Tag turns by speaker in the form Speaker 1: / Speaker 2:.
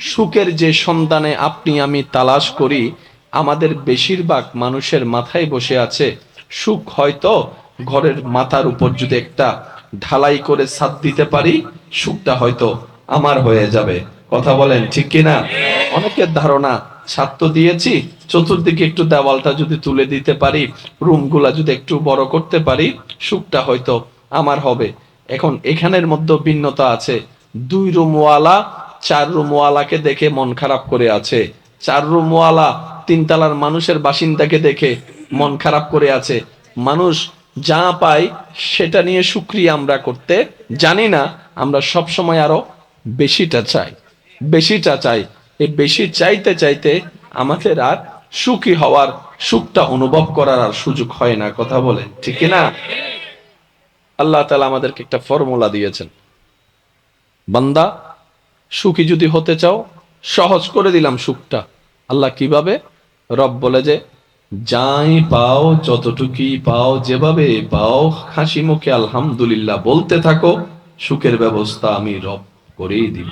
Speaker 1: সুখের যে সন্ধানে আপনি আমি তালাশ করি, আমাদের বেশিরভাগ মানুষের মাথায় বসে আছে সুখ। হয়তো ঘরের মাথার উপর যদি একটা ঢালাই করে ছাদ দিতে পারি, সুখটা হয়তো আমার হয়ে যাবে। কথা বলেন ঠিক কিনা? অনেকের ধারণা ছাদ তো দিয়েছি, চতুর্দিকে একটু দেওয়ালটা যদি তুলে দিতে পারি, রুমগুলা যদি একটু বড় করতে পারি, সুখটা হয়তো আমার হবে। এখন এখানের মধ্যে ভিন্নতা আছে। 2 রুমওয়ালা 4 রুমওয়ালাকে দেখে মন খারাপ করে আছে, 4 রুমওয়ালা 3 তলার মানুষের বাসিন্দাকে দেখে মন খারাপ করে আছে। মানুষ যা পায় সেটা নিয়ে শুকরিয়া আমরা করতে জানি না। আমরা সব সময় আরো বেশিটা চাই, বেশিটা চাই। এই বেশি চাইতে চাইতে আমাদের আর সুখী হওয়ার, সুখটা অনুভব করার আর সুযোগ হয় না। কথা বলেন ঠিক না? আল্লাহ তাআলা আমাদেরকে একটা ফর্মুলা দিয়েছেন, বান্দা সুখী যদি হতে চাও, সহজ করে দিলাম সুখটা। আল্লাহ কিভাবে? রব বলে যে, যাই পাও, যতটুকুই পাও, যেভাবে পাও, হাসি মুখে আলহামদুলিল্লাহ বলতে থাকো, সুখের ব্যবস্থা আমি রব করেই দিব।